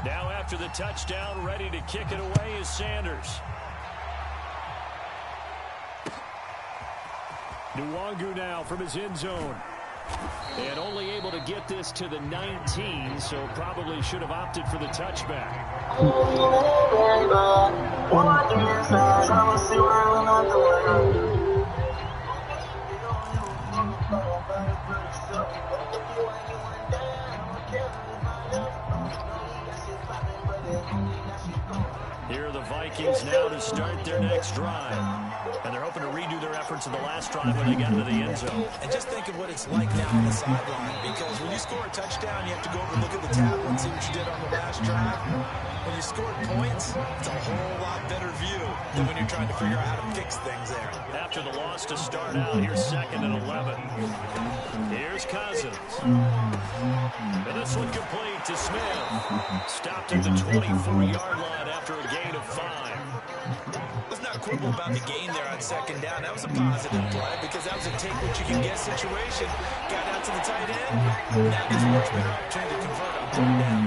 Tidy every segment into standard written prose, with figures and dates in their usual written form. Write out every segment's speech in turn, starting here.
Now after the touchdown, ready to kick it away is Sanders. Nwangu now from his end zone. And only able to get this to the 19, so probably should have opted for the touchback. Here are the Vikings now to start their next drive. And they're hoping to redo their efforts in the last drive when they got into the end zone. And just think of what it's like now on the sideline, because when you score a touchdown, you have to go over and look at the tablet and see what you did on the last drive. When you scored points, it's a whole lot better view than when you're trying to figure out how to fix things there. After the loss to start out, here's 2nd and 11. Here's Cousins. And this one complete to Smith. Stopped at the 24-yard line after a gain of 5. Let's not quibble about the gain there on 2nd down. That was a positive play because that was a take-what-you-can-get situation. Got out to the tight end. Now gets a much better opportunity to convert on 3rd down.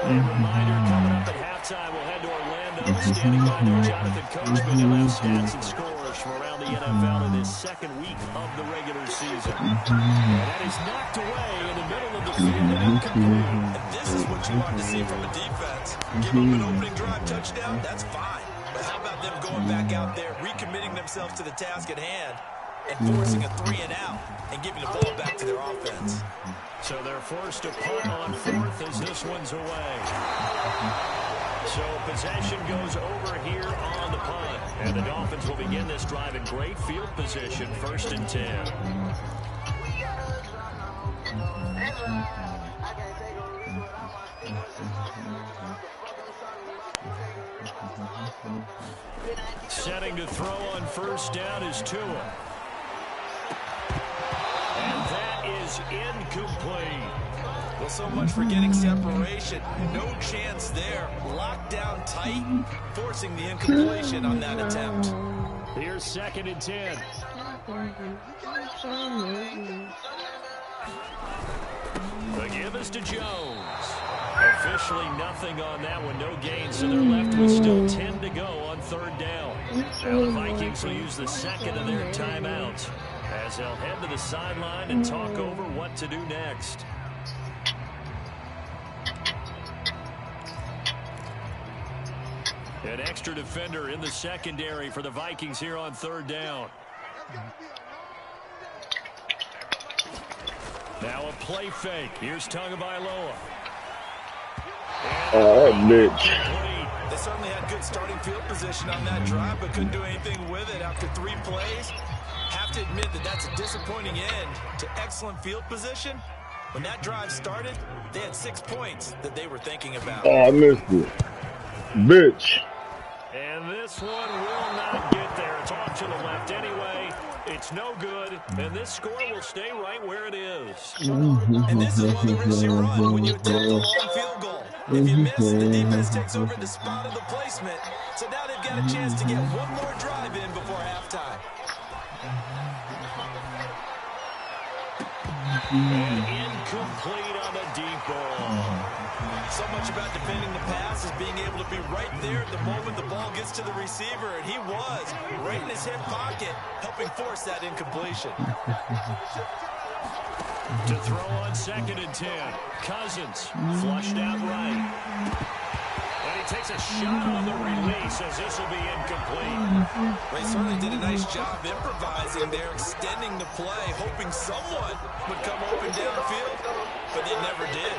A reminder coming up at halftime, we'll head to Orlando. Standing by there, Jonathan Coachman. He'll have stats and scores from around the NFL in this 2nd week of the regular season. And that is knocked away in the middle of the field and incomplete. And this is what you want to see from a defense. Give them an opening drive touchdown, that's fine. But how about them going back out there, recommitting themselves to the task at hand, and forcing a 3-and-out and giving the ball back to their offense? So they're forced to punt on 4th as this one's away. So possession goes over here on the punt. And the Dolphins will begin this drive in great field position, 1st and 10. Setting to throw on 1st down is Tua. And that is incomplete. Well, so much for getting separation. No chance there. Locked down tight, forcing the incompletion on that attempt. Here's 2nd and 10. The give is to Jones. Officially nothing on that one, no gain, so they're left with still 10 to go on 3rd down. Now the Vikings will use the 2nd of their timeouts as they'll head to the sideline and talk over what to do next. An extra defender in the secondary for the Vikings here on 3rd down. Now a play fake. Here's Tagovailoa. Oh, Mitch. They certainly had good starting field position on that drive, but couldn't do anything with it after 3 plays. Have to admit that that's a disappointing end to excellent field position. When that drive started, they had 6 points that they were thinking about. Oh, I missed it. Bitch. And this one will not get there. It's off to the left anyway. It's no good, and this score will stay right where it is. And this is one of the risks you run when you attempt a long field goal. If you miss, the defense takes over the spot of the placement. So now they've got a chance to get one more drive in before halftime. And incomplete on the deep ball. So much about defending the pass is being able to be right there at the moment the ball gets to the receiver, and he was right in his hip pocket, helping force that incompletion. To throw on 2nd and 10. Cousins flushed out right. And he takes a shot on the release as this will be incomplete. They certainly did a nice job improvising there, extending the play, hoping someone would come open downfield, but they never did.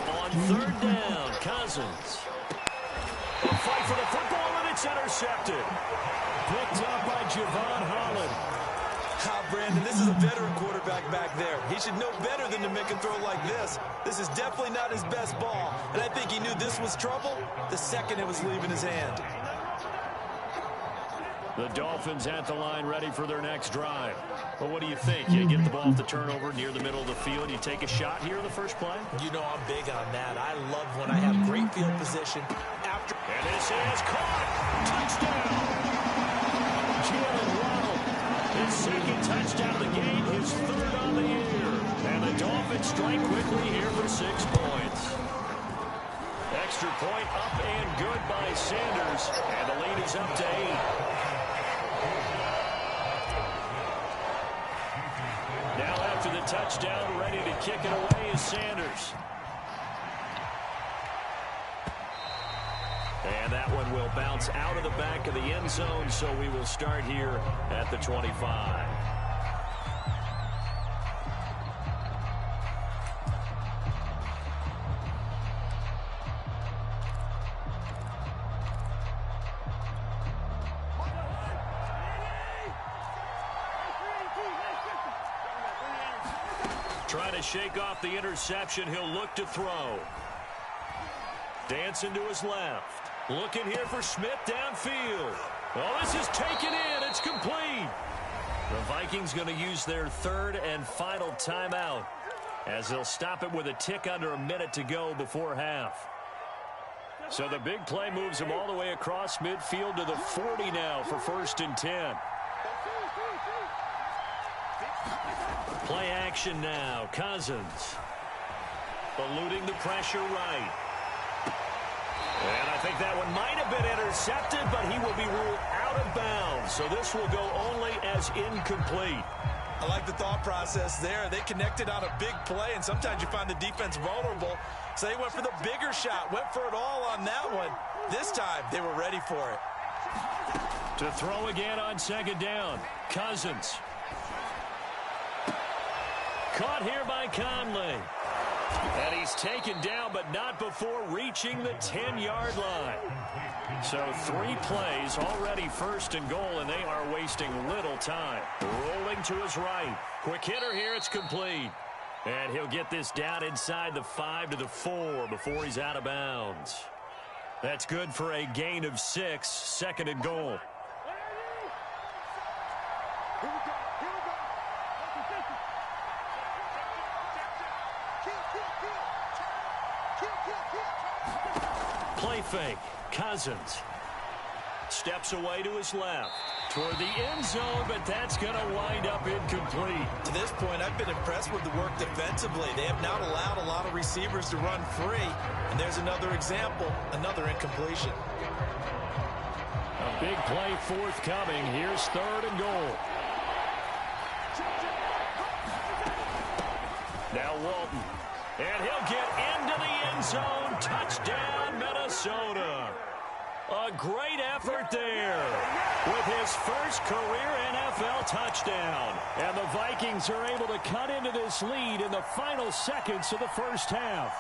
On 3rd down, Cousins. A fight for the football, and it's intercepted. Picked up by Javon Holland. Brandon, this is a veteran quarterback back there. He should know better than to make a throw like this. This is definitely not his best ball, and I think he knew this was trouble the second it was leaving his hand. The Dolphins at the line ready for their next drive. Well, what do you think? You get the ball off the turnover near the middle of the field. You take a shot here in the first play? You know I'm big on that. I love when I have great field position. And this is caught. Touchdown. His second touchdown of the game, his third on the year. And the Dolphins strike quickly here for 6 points. Extra point up and good by Sanders. And the lead is up to 8. Now after the touchdown, ready to kick it away is Sanders. And that one will bounce out of the back of the end zone, so we will start here at the 25. Trying to shake off the interception. He'll look to throw. Dancing to his left. Looking here for Smith downfield. Oh, this is taken in. It's complete. The Vikings going to use their third and final timeout as they'll stop it with a tick under a minute to go before half. So the big play moves them all the way across midfield to the 40 now for 1st and 10. Play action now. Cousins eluding the pressure right. And I think that one might have been intercepted, but he will be ruled out of bounds. So this will go only as incomplete. I like the thought process there. They connected on a big play, and sometimes you find the defense vulnerable. So they went for the bigger shot, went for it all on that one. This time, they were ready for it. To throw again on 2nd down. Cousins. Caught here by Conley. And he's taken down, but not before reaching the 10-yard line. So 3 plays, already 1st and goal, and they are wasting little time. Rolling to his right. Quick hitter here, it's complete. And he'll get this down inside the 5 to the 4 before he's out of bounds. That's good for a gain of 6, 2nd and goal. Play fake. Cousins steps away to his left toward the end zone, but that's going to wind up incomplete. To this point, I've been impressed with the work defensively. They have not allowed a lot of receivers to run free. And there's another example, another incompletion. A big play forthcoming. Here's 3rd and goal. Now Walton. And he'll get into the end zone. Touchdown, Minnesota. A great effort there with his first career NFL touchdown. And the Vikings are able to cut into this lead in the final seconds of the first half.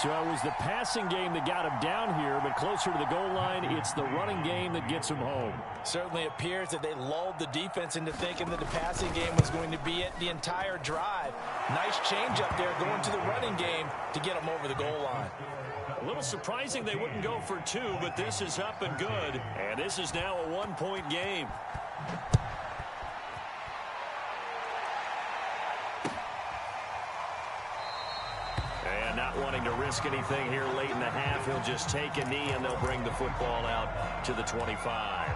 So it was the passing game that got him down here, but closer to the goal line, it's the running game that gets him home. Certainly appears that they lulled the defense into thinking that the passing game was going to be it the entire drive. Nice change up there going to the running game to get them over the goal line. A little surprising they wouldn't go for 2, but this is up and good. And this is now a 1-point game. And not wanting to risk anything here late in the half, he'll just take a knee and they'll bring the football out to the 25.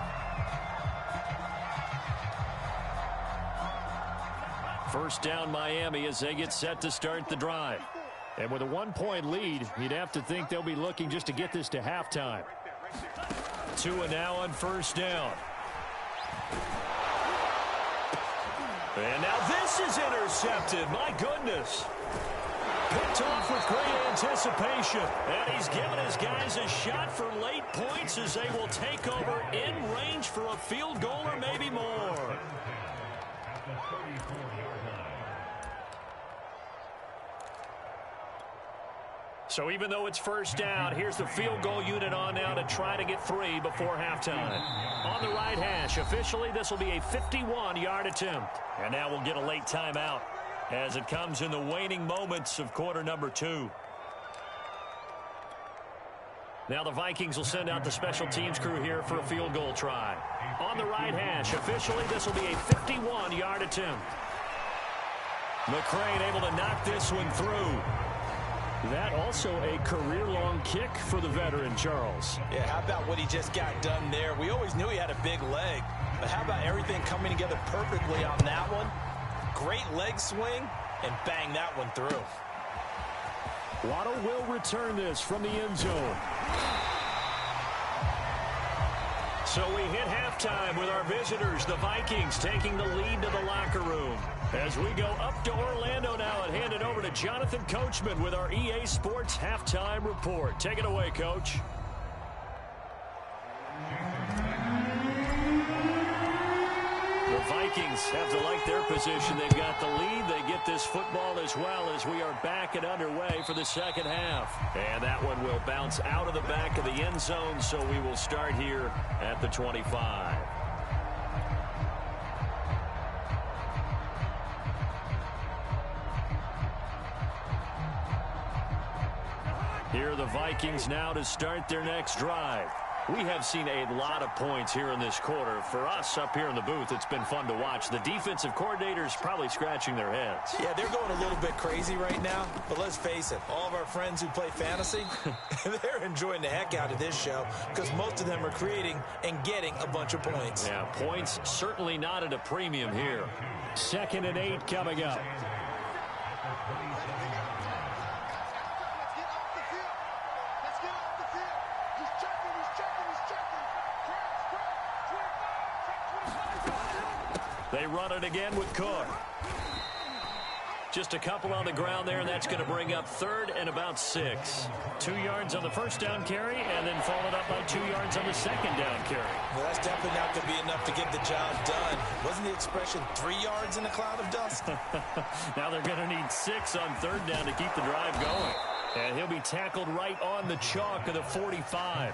First down Miami as they get set to start the drive. And with a 1-point lead, you'd have to think they'll be looking just to get this to halftime. 2 and now on 1st down. And now this is intercepted. My goodness. Picked off with great anticipation. And he's given his guys a shot for late points as they will take over in range for a field goal or maybe more. So even though it's first down, here's the field goal unit on now to try to get 3 before halftime. On the right hash, officially this will be a 51-yard attempt. And now we'll get a late timeout as it comes in the waning moments of quarter number 2. Now the Vikings will send out the special teams crew here for a field goal try. On the right hash, officially this will be a 51-yard attempt. McCrane able to knock this one through. That also a career-long kick for the veteran, Charles. Yeah, how about what he just got done there? We always knew he had a big leg, but how about everything coming together perfectly on that one? Great leg swing, and bang that one through. Waddle will return this from the end zone. So we hit halftime with our visitors, the Vikings, taking the lead to the locker room. As we go up to Orlando now and hand it over to Jonathan Coachman with our EA Sports Halftime Report. Take it away, Coach. The Vikings have to like their position. They've got the lead. They get this football as well as we are back and underway for the second half. And that one will bounce out of the back of the end zone, so we will start here at the 25. Here are the Vikings now to start their next drive. We have seen a lot of points here in this quarter. For us up here in the booth, it's been fun to watch. The defensive coordinators probably scratching their heads. Yeah, they're going a little bit crazy right now. But let's face it, all of our friends who play fantasy, they're enjoying the heck out of this show because most of them are creating and getting a bunch of points. Yeah, points certainly not at a premium here. 2nd and 8 coming up. They run it again with Cook. Just a couple on the ground there, and that's going to bring up 3rd and about 6. 2 yards on the first down carry, and then followed up by 2 yards on the second down carry. Well, that's definitely not going to be enough to get the job done. Wasn't the expression 3 yards in a cloud of dust? Now they're going to need 6 on 3rd down to keep the drive going. And he'll be tackled right on the chalk of the 45.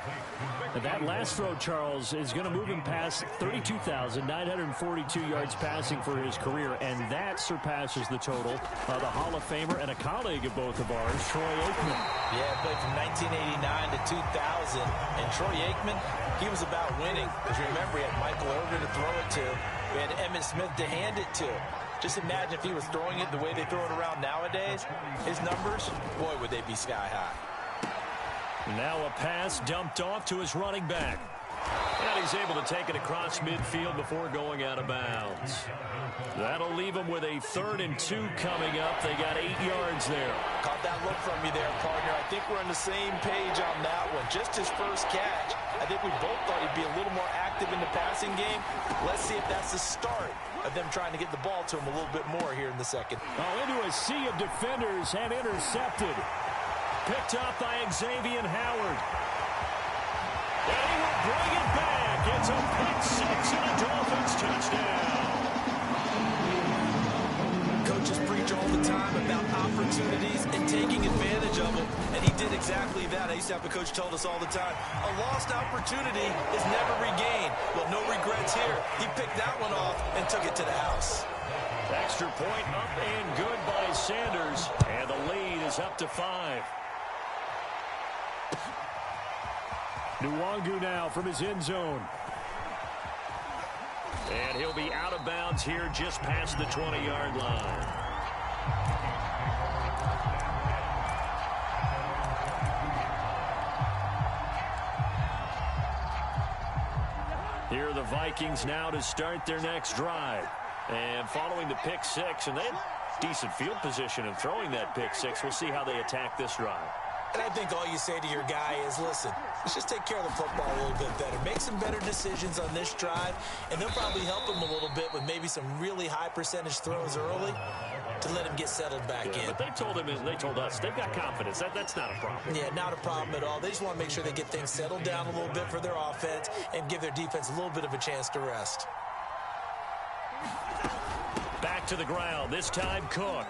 And that last throw, Charles, is going to move him past 32,942 yards passing for his career, and that surpasses the total of the Hall of Famer and a colleague of both of ours, Troy Aikman. Yeah, played from 1989 to 2000, and Troy Aikman, he was about winning. Because remember, he had Michael Irvin to throw it to. We had Emmitt Smith to hand it to. Just imagine if he was throwing it the way they throw it around nowadays. His numbers, boy, would they be sky high. Now a pass dumped off to his running back. And he's able to take it across midfield before going out of bounds. That'll leave him with a 3rd and 2 coming up. They got 8 yards there. Caught that look from me there, partner. I think we're on the same page on that one. Just his first catch. I think we both thought he'd be a little more active in the passing game. Let's see if that's the start of them trying to get the ball to him a little bit more here in the second. Oh, into a sea of defenders and intercepted. Picked up by Xavier Howard. And he will bring it back. It's a pick 6 and a Dolphins touchdown. Coaches preach all the time about opportunities and taking advantage of them, and he did exactly that. I used to have a coach told us all the time, a lost opportunity is never regained. Well, no regrets here. He picked that one off and took it to the house. Extra point up and good by Sanders, and the lead is up to 5. Nwangu now from his end zone. And he'll be out of bounds here just past the 20-yard line. Here are the Vikings now to start their next drive. And following the pick 6, and they had decent field position in throwing that pick 6. We'll see how they attack this drive. And I think all you say to your guy is, listen, let's just take care of the football a little bit better. Make some better decisions on this drive, and they'll probably help him a little bit with maybe some really high percentage throws early to let him get settled back in. But they told him, and they told us, they've got confidence. That's not a problem. Yeah, not a problem at all. They just want to make sure they get things settled down a little bit for their offense and give their defense a little bit of a chance to rest. Back to the ground, this time Cook.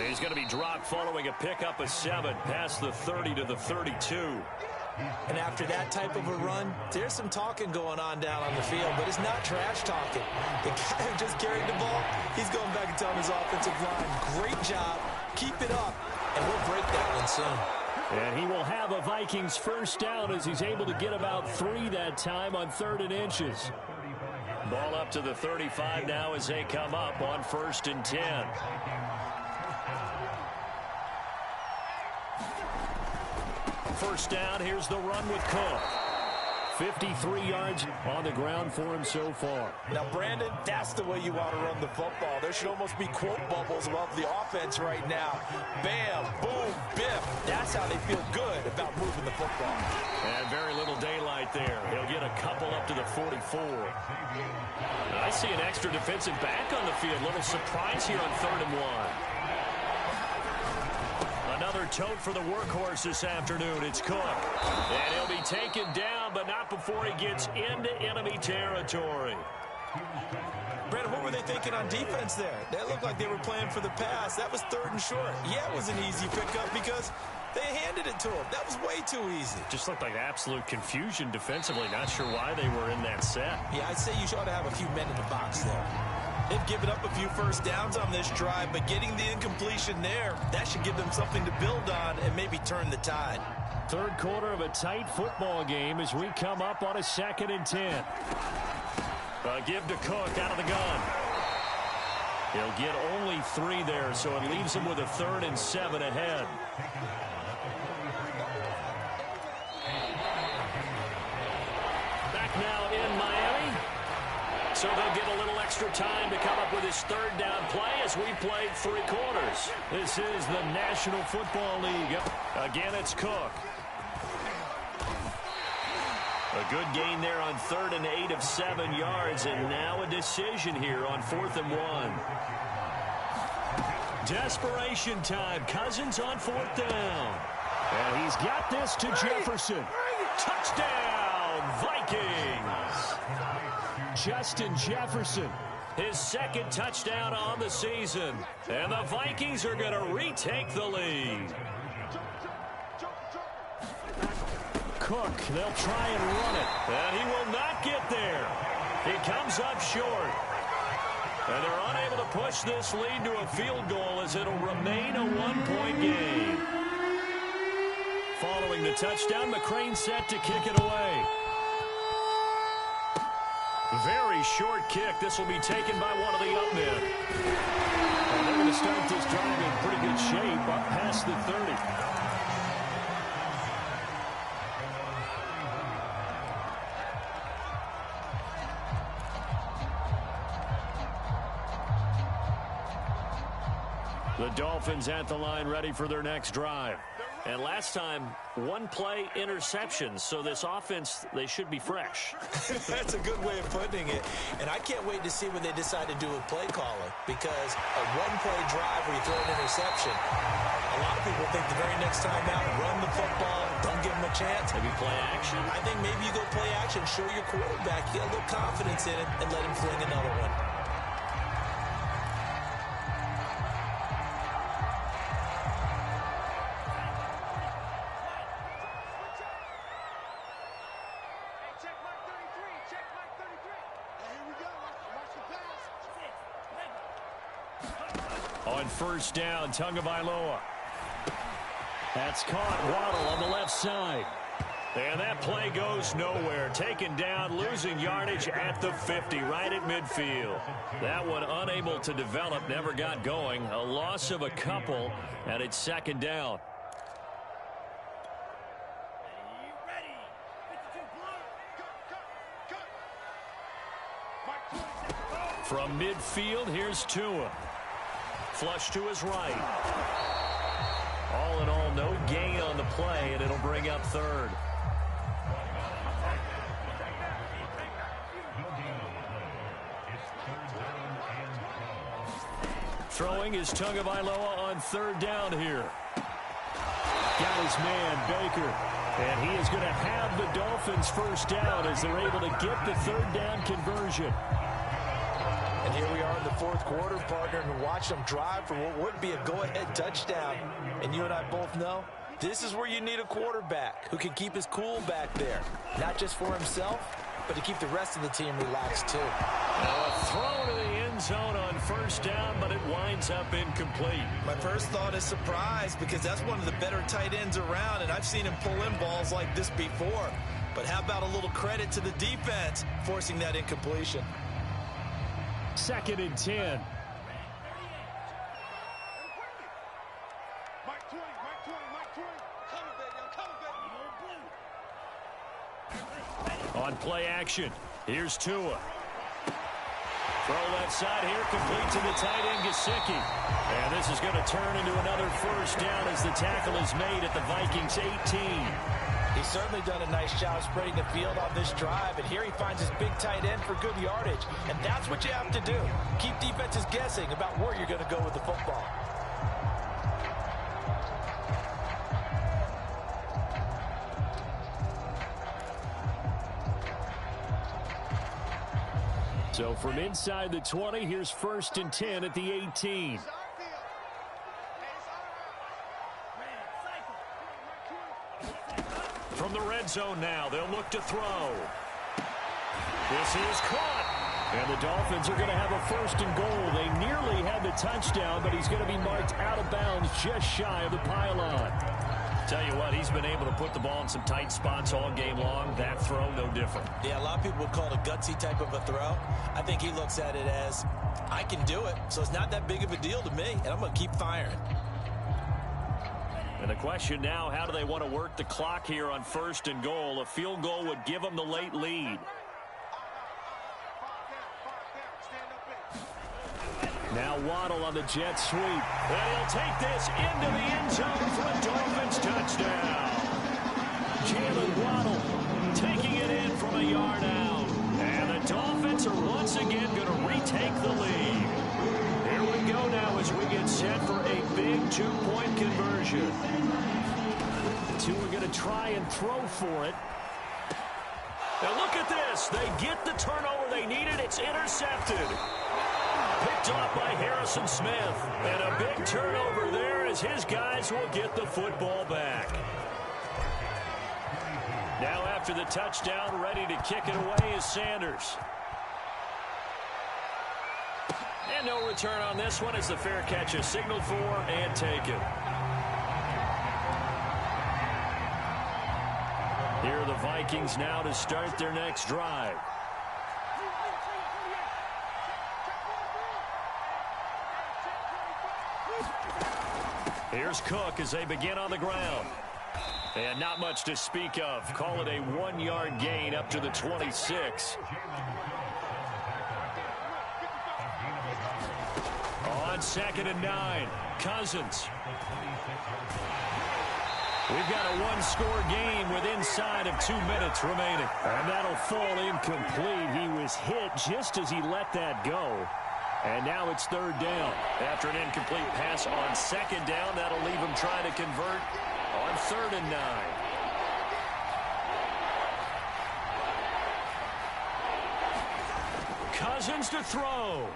He's going to be dropped following a pickup of 7 past the 30 to the 32. And after that type of a run, there's some talking going on down on the field, but it's not trash talking. The guy who just carried the ball, he's going back and telling his offensive line, great job, keep it up, and we'll break that one soon. And he will have a Vikings first down as he's able to get about 3 that time on 3rd and inches. Ball up to the 35 now as they come up on 1st and 10. first down. Here's the run with Cook. 53 yards on the ground for him so far. Now, Brandon, that's the way you want to run the football. There should almost be quote bubbles above the offense right now. Bam, boom, biff. That's how they feel good about moving the football. And very little daylight there. He'll get a couple up to the 44. I see an extra defensive back on the field. Little surprise here on 3rd and 1. Another tote for the workhorse this afternoon. It's Cook. And he'll be taken down, but not before he gets into enemy territory. Brandon, what were they thinking on defense there? They looked like they were playing for the pass. That was 3rd and short. Yeah, it was an easy pickup because they handed it to him. That was way too easy. Just looked like absolute confusion defensively. Not sure why they were in that set. Yeah, I'd say you ought to have a few men in the box there. They've given up a few first downs on this drive, but getting the incompletion there, that should give them something to build on and maybe turn the tide. 3rd quarter of a tight football game as we come up on a 2nd and 10. Give to Cook out of the gun. He'll get only 3 there, so it leaves him with a 3rd and 7 ahead. Back now in Miami. So they'll get a little extra time to come up with his 3rd down play as we played 3 quarters. This is the National Football League. Again, it's Cook. A good gain there on 3rd and 8 of 7 yards, and now a decision here on 4th and 1. Desperation time. Cousins on 4th down. And he's got this to Jefferson. Touchdown, Vikings. Justin Jefferson, his 2nd touchdown on the season. And the Vikings are going to retake the lead. Cook, they'll try and run it. And he will not get there. He comes up short. And they're unable to push this lead to a field goal as it'll remain a 1-point game. Following the touchdown, McCrane set to kick it away. Very short kick. This will be taken by one of the up men. And they're going to start this drive in pretty good shape up past the 30. The Dolphins at the line ready for their next drive. And last time, 1-play interceptions. So this offense, they should be fresh. That's a good way of putting it. And I can't wait to see what they decide to do with play calling. Because a 1-play drive where you throw an interception, a lot of people think the very next time out, run the football, don't give them a chance. Maybe play action. I think maybe you go play action, show your quarterback, you got a little confidence in it, and let him fling another one. On 1st down, Tagovailoa. That's caught. Waddle on the left side. And that play goes nowhere. Taken down, losing yardage at the 50, right at midfield. That one unable to develop, never got going. A loss of a couple, and it's 2nd down. From midfield, here's Tua. Flush to his right. All in all, no gain on the play, and it'll bring up 3rd. Throwing is Tagovailoa on 3rd down here. Got his man, Baker. And he is going to have the Dolphins 1st down as they're able to get the 3rd down conversion. And here we are in the 4th quarter, partner, and watch them drive for what would be a go-ahead touchdown. And you and I both know this is where you need a quarterback who can keep his cool back there. Not just for himself, but to keep the rest of the team relaxed too. Now a throw to the end zone on 1st down, but it winds up incomplete. My first thought is surprise because that's one of the better tight ends around, and I've seen him pull in balls like this before. But how about a little credit to the defense forcing that incompletion? 2nd and 10. On play action, here's Tua. Throw left side here, complete to the tight end, Gesicki. And this is going to turn into another first down as the tackle is made at the Vikings 18. He's certainly done a nice job spreading the field on this drive, and here he finds his big tight end for good yardage. And that's what you have to do. Keep defenses guessing about where you're going to go with the football. So from inside the 20, here's 1st and 10 at the 18. From the red zone now, they'll look to throw. This is caught. And the Dolphins are going to have a 1st and goal. They nearly had the touchdown, but he's going to be marked out of bounds just shy of the pylon. Tell you what, he's been able to put the ball in some tight spots all game long. That throw, no different. Yeah, a lot of people would call it a gutsy type of a throw. I think he looks at it as, I can do it, so it's not that big of a deal to me, and I'm going to keep firing. And the question now, how do they want to work the clock here on 1st and goal? A field goal would give them the late lead. Now Waddle on the jet sweep. And he'll take this into the end zone for a Dolphins touchdown. Jalen Waddle taking it in from a yard out. And the Dolphins are once again going to retake the lead. Here we go now as we get set for a big 2-point conversion. The two are going to try and throw for it. Now look at this. They get the turnover they needed. It's intercepted. Picked off by Harrison Smith. And a big turnover there as his guys will get the football back. Now after the touchdown, ready to kick it away is Sanders. And no return on this one as the fair catch is signaled for and taken. Here are the Vikings now to start their next drive. Here's Cook as they begin on the ground. And not much to speak of. Call it a 1-yard gain up to the 26. On 2nd and 9, Cousins. We've got a 1-score game with inside of 2 minutes remaining. And that'll fall incomplete. He was hit just as he let that go. And now it's 3rd down. After an incomplete pass on 2nd down, that'll leave him trying to convert on 3rd and 9. Cousins to throw.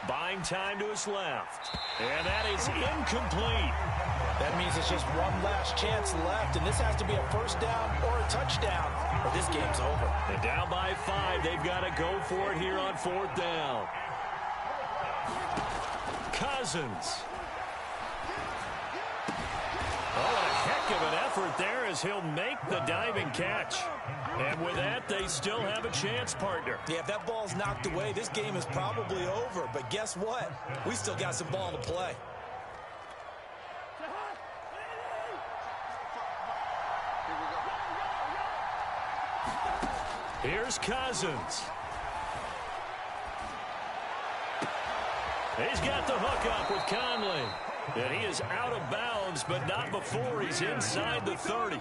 Buying time to his left. And that is incomplete. That means it's just one last chance left, and this has to be a 1st down or a touchdown, or this game's over. And down by 5, they've got to go for it here on 4th down. Cousins. Oh, a heck of an effort there as he'll make the diving catch. And with that, they still have a chance, partner. Yeah, if that ball's knocked away, this game is probably over. But guess what? We still got some ball to play. Here's Cousins. He's got the hook up with Conley. And he is out of bounds, but not before he's inside the 30.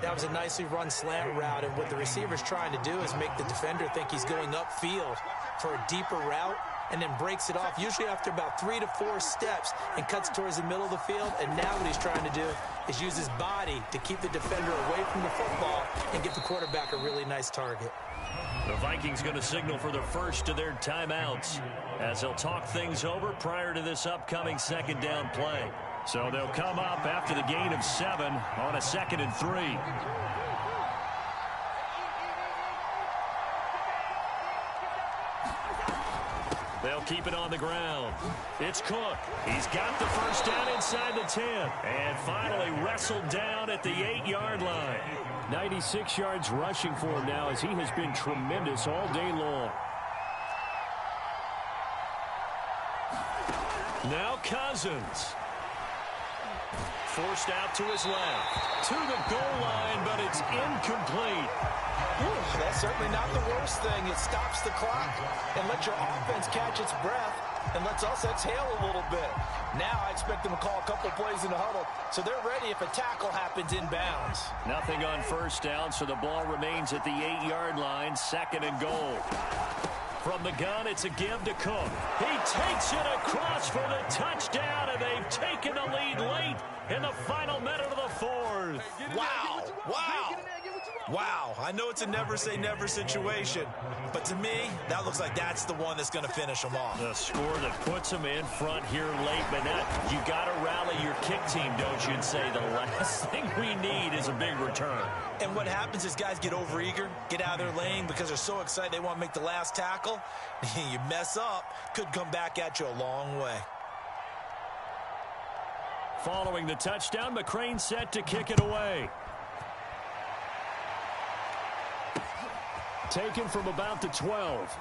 That was a nicely run slant route, and what the receiver's trying to do is make the defender think he's going upfield for a deeper route, and then breaks it off, usually after about 3 to 4 steps, and cuts towards the middle of the field. And now what he's trying to do is use his body to keep the defender away from the football and give the quarterback a really nice target. The Vikings going to signal for the first of their timeouts as they'll talk things over prior to this upcoming 2nd down play. So they'll come up after the gain of 7 on a 2nd and 3. They'll keep it on the ground. It's Cook. He's got the 1st down inside the 10. And finally wrestled down at the 8-yard line. 96 yards rushing for him now as he has been tremendous all day long. Now Cousins. Forced out to his left. To the goal line, but incomplete. That's certainly not the worst thing. It stops the clock and lets your offense catch its breath and lets us exhale a little bit. Now I expect them to call a couple plays in the huddle, so they're ready if a tackle happens inbounds. Nothing on first down, so the ball remains at the 8-yard line, 2nd and goal. From the gun, it's a give to Cook. He takes it across for the touchdown, and they've taken the lead late in the final minute of the 4th. Wow. Wow. Wow. I know it's a never-say-never situation, but to me, that looks like that's the one that's going to finish them off. The score that puts them in front here late, but you got to rally your kick team, don't you, and say the last thing we need is a big return. And what happens is guys get overeager, get out of their lane because they're so excited they want to make the last tackle. You mess up, could come back at you a long way. Following the touchdown, McCrane set to kick it away. Taken from about the 12.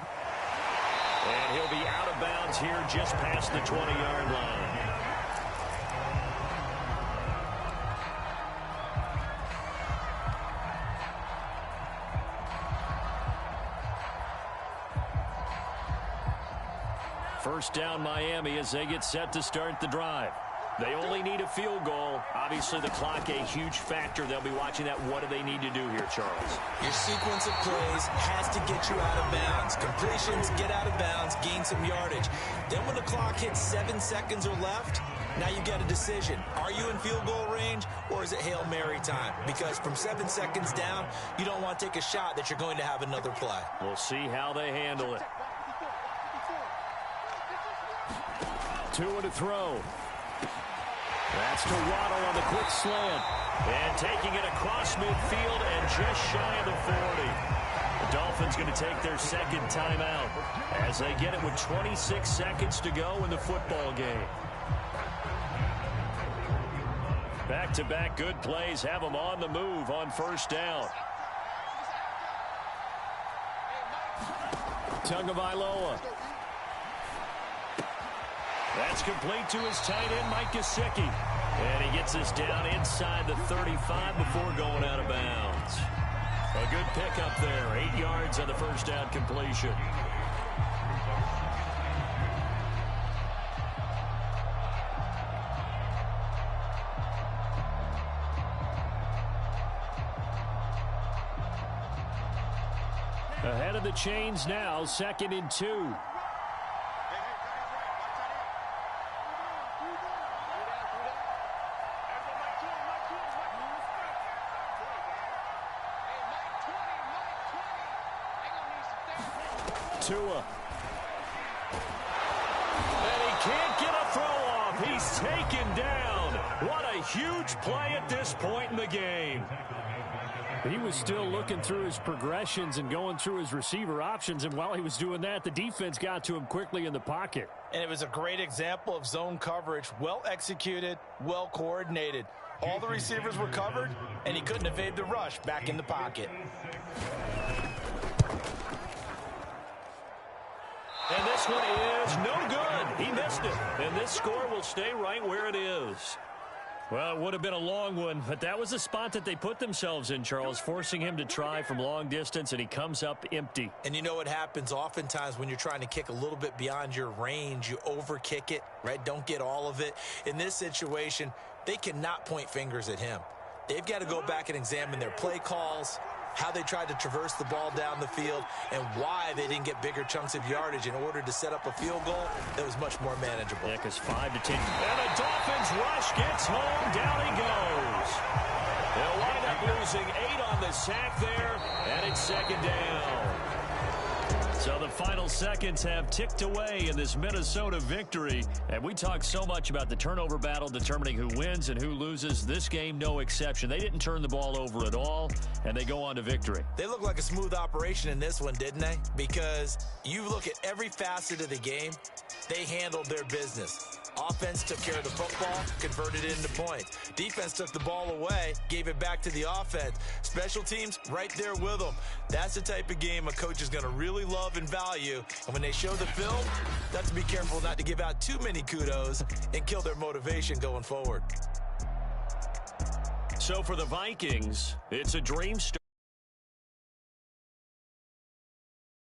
And he'll be out of bounds here just past the 20-yard line. First down, Miami, as they get set to start the drive. They only need a field goal. Obviously, the clock a huge factor. They'll be watching that. What do they need to do here, Charles? Your sequence of plays has to get you out of bounds. Completions, get out of bounds, gain some yardage. Then when the clock hits 7 seconds or left, now you get a decision. Are you in field goal range, or is it Hail Mary time? Because from 7 seconds down, you don't want to take a shot that you're going to have another play. We'll see how they handle it. Two to throw. That's to Waddle on the quick slant. And taking it across midfield and just shy of the 40. The Dolphins going to take their second timeout as they get it with 26 seconds to go in the football game. Back-to-back good plays have them on the move on first down. Tagovailoa. That's complete to his tight end, Mike Gesicki. And he gets us down inside the 35 before going out of bounds. A good pickup there. 8 yards on the first down completion. Ahead of the chains now, 2nd and 2. Tua. And he can't get a throw off. He's taken down. What a huge play at this point in the game. He was still looking through his progressions and going through his receiver options, and while he was doing that, the defense got to him quickly in the pocket. And it was a great example of zone coverage. Well executed, well coordinated. All the receivers were covered, and he couldn't evade the rush back in the pocket. And this one is no good. He missed it. And this score will stay right where it is. Well, it would have been a long one, but that was the spot that they put themselves in, Charles, forcing him to try from long distance, and he comes up empty. And you know what happens oftentimes when you're trying to kick a little bit beyond your range, you overkick it, right? Don't get all of it. In this situation, they cannot point fingers at him. They've got to go back and examine their play calls, how they tried to traverse the ball down the field, and why they didn't get bigger chunks of yardage in order to set up a field goal that was much more manageable. Yeah, because 5 to 10. And the Dolphins rush gets home. Down he goes. They'll wind up losing 8 on the sack there, and it's 2nd down. So the final seconds have ticked away in this Minnesota victory. And we talk so much about the turnover battle determining who wins and who loses. This game, no exception. They didn't turn the ball over at all, and they go on to victory. They look like a smooth operation in this one, didn't they? Because you look at every facet of the game, they handled their business. Offense took care of the football, converted it into points. Defense took the ball away, gave it back to the offense. Special teams, right there with them. That's the type of game a coach is going to really love and value. And when they show the film, they have to be careful not to give out too many kudos and kill their motivation going forward. So for the Vikings, it's a dream start.